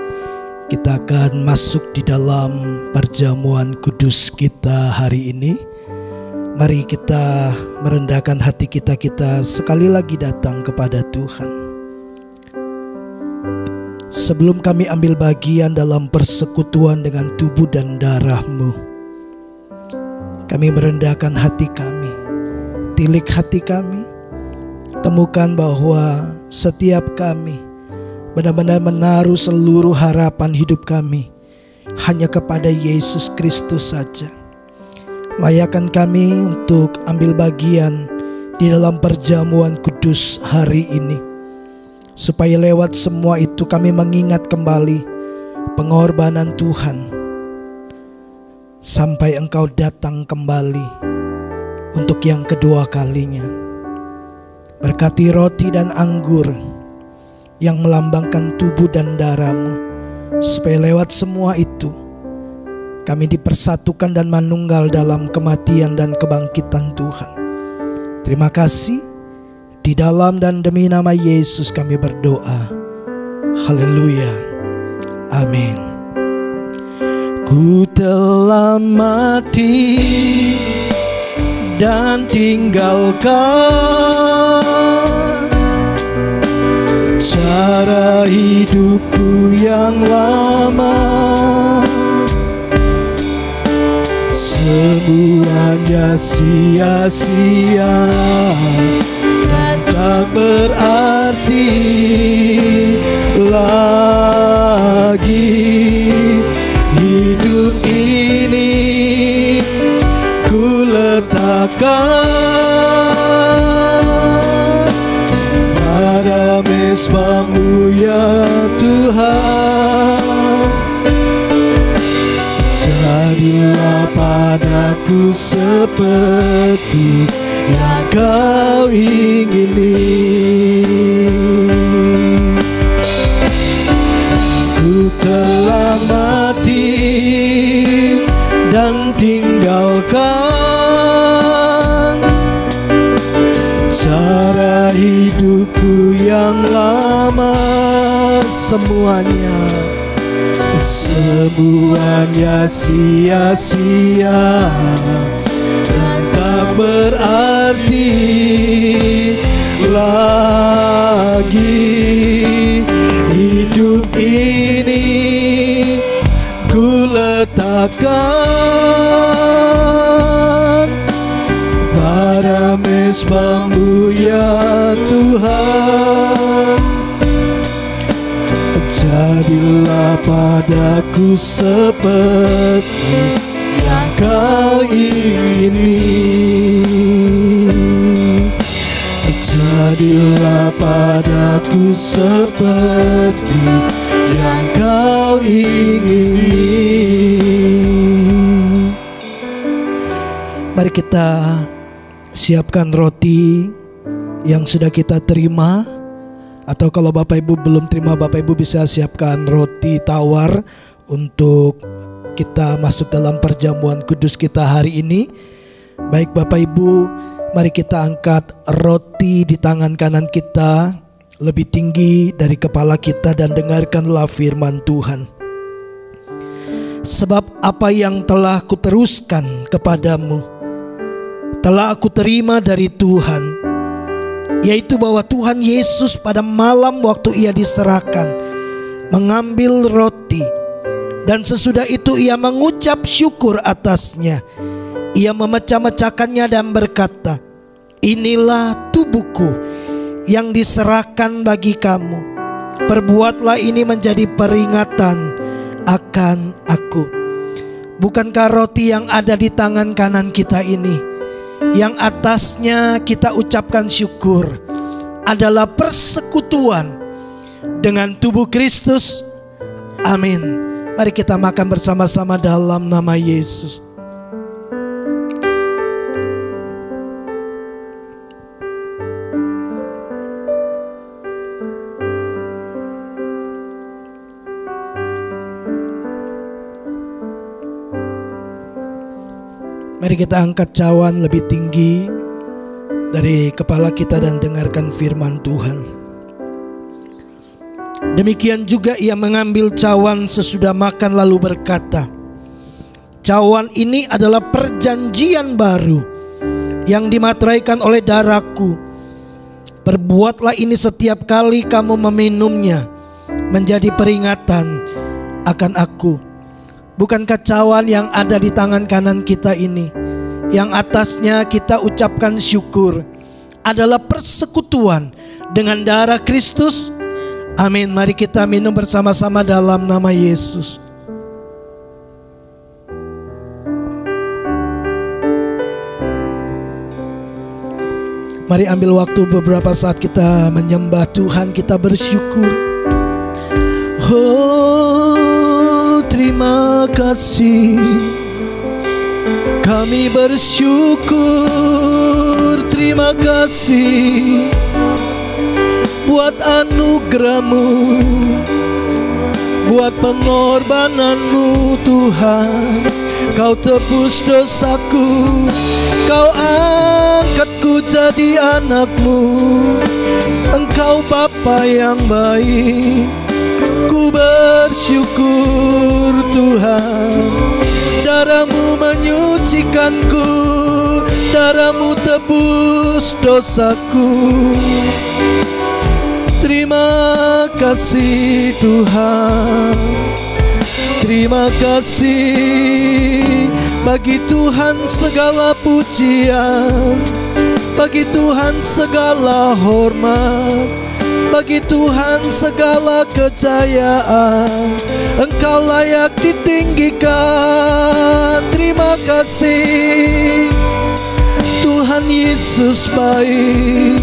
S5: Kita akan masuk di dalam perjamuan kudus kita hari ini. Mari kita merendahkan hati kita sekali lagi datang kepada Tuhan. Sebelum kami ambil bagian dalam persekutuan dengan tubuh dan darah-Mu, kami merendahkan hati kami, tilik hati kami, temukan bahwa setiap kami benar-benar menaruh seluruh harapan hidup kami hanya kepada Yesus Kristus saja. Layakkan kami untuk ambil bagian di dalam perjamuan kudus hari ini, supaya lewat semua itu kami mengingat kembali pengorbanan Tuhan sampai Engkau datang kembali untuk yang kedua kalinya. Berkati roti dan anggur yang melambangkan tubuh dan darah-Mu, supaya lewat semua itu kami dipersatukan dan manunggal dalam kematian dan kebangkitan Tuhan. Terima kasih. Di dalam dan demi nama Yesus kami berdoa. Haleluya. Amin. Ku telah mati dan tinggalkan cara hidupku yang lama, semuanya sia-sia dan tak berarti lagi. Hidup ini ku letakkan pada mezbah-Mu ya Tuhan. Jadilah padaku seperti yang Kau ingini. Ku telah mati dan tinggalkan cara hidupku yang lama, semuanya sia-sia dan tak berarti lagi. Hidup ini ku letakkan pada mezbah-Mu ya Tuhan. Jadilah padaku seperti yang Kau ingini. ambillah padaku seperti yang kau ingini. Mari kita siapkan roti yang sudah kita terima. Atau kalau Bapak Ibu belum terima, Bapak Ibu bisa siapkan roti tawar untuk kita masuk dalam perjamuan kudus kita hari ini. Baik Bapak Ibu, mari kita angkat roti di tangan kanan kita lebih tinggi dari kepala kita dan dengarkanlah firman Tuhan. Sebab apa yang telah kuteruskan kepadamu telah aku terima dari Tuhan, yaitu bahwa Tuhan Yesus pada malam waktu ia diserahkan mengambil roti, dan sesudah itu ia mengucap syukur atasnya. Ia memecah-mecahkannya dan berkata, inilah tubuhku yang diserahkan bagi kamu. Perbuatlah ini menjadi peringatan akan aku. Bukankah roti yang ada di tangan kanan kita ini, yang atasnya kita ucapkan syukur, adalah persekutuan dengan tubuh Kristus? Amin. Mari kita makan bersama-sama dalam nama Yesus. Mari kita angkat cawan lebih tinggi dari kepala kita dan dengarkan firman Tuhan. Demikian juga ia mengambil cawan sesudah makan lalu berkata, cawan ini adalah perjanjian baru yang dimateraikan oleh darahku. Perbuatlah ini setiap kali kamu meminumnya menjadi peringatan akan aku. Bukankah cawan yang ada di tangan kanan kita ini, yang atasnya kita ucapkan syukur, adalah persekutuan dengan darah Kristus? Amin. Mari kita minum bersama-sama dalam nama Yesus. Mari ambil waktu beberapa saat kita menyembah Tuhan, kita bersyukur. Oh, terima kasih. Kami bersyukur, terima kasih buat anugerah-Mu, buat pengorbanan-Mu Tuhan. Kau tebus dosaku, Kau angkatku jadi anak-Mu. Engkau Bapa yang baik, ku bersyukur Tuhan. Darah-Mu menyucikanku, darah-Mu tebus dosaku. Terima kasih Tuhan. Terima kasih. Bagi Tuhan segala pujian, bagi Tuhan segala hormat, bagi Tuhan segala kejayaan. Engkau layak ditinggikan. Terima kasih. Tuhan Yesus baik,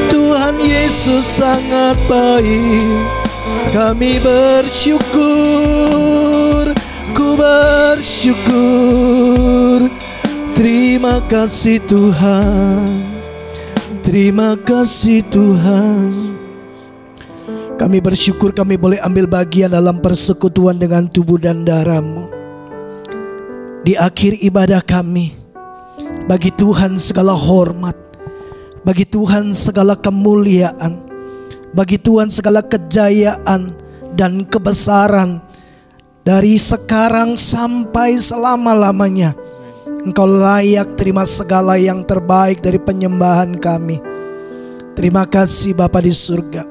S5: Tuhan Yesus sangat baik. Kami bersyukur, ku bersyukur. Terima kasih Tuhan, terima kasih Tuhan. Kami bersyukur kami boleh ambil bagian dalam persekutuan dengan tubuh dan darah-Mu. Di akhir ibadah kami, bagi Tuhan segala hormat, bagi Tuhan segala kemuliaan, bagi Tuhan segala kejayaan dan kebesaran. Dari sekarang sampai selama-lamanya, Engkau layak terima segala yang terbaik dari penyembahan kami. Terima kasih Bapa di surga.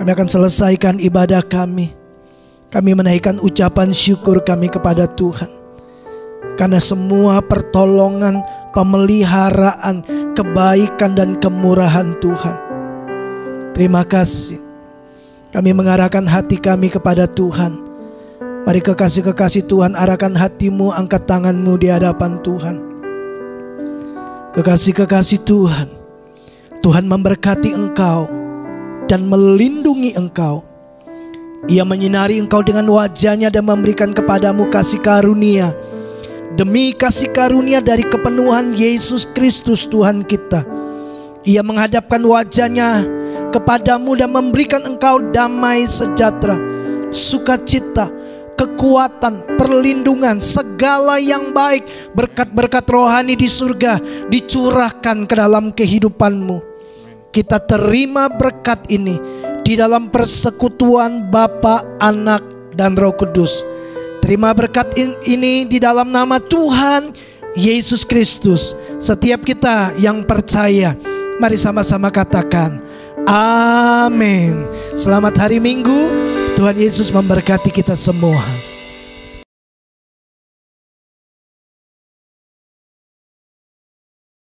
S5: Kami akan selesaikan ibadah kami. Kami menaikkan ucapan syukur kami kepada Tuhan, karena semua pertolongan, pemeliharaan, kebaikan dan kemurahan Tuhan. Terima kasih. Kami mengarahkan hati kami kepada Tuhan. Mari kekasih-kekasih Tuhan, arahkan hatimu, angkat tanganmu di hadapan Tuhan. Kekasih-kekasih Tuhan, Tuhan memberkati engkau dan melindungi engkau. Ia menyinari engkau dengan wajah-Nya dan memberikan kepadamu kasih karunia. Demi kasih karunia dari kepenuhan Yesus Kristus Tuhan kita, Ia menghadapkan wajah-Nya kepadamu dan memberikan engkau damai sejahtera, sukacita, kekuatan, perlindungan, segala yang baik, berkat-berkat rohani di surga dicurahkan ke dalam kehidupanmu. Kita terima berkat ini di dalam persekutuan Bapa, Anak, dan Roh Kudus. Terima berkat ini di dalam nama Tuhan Yesus Kristus. Setiap kita yang percaya, mari sama-sama katakan amin. Selamat hari Minggu. Tuhan Yesus memberkati kita semua.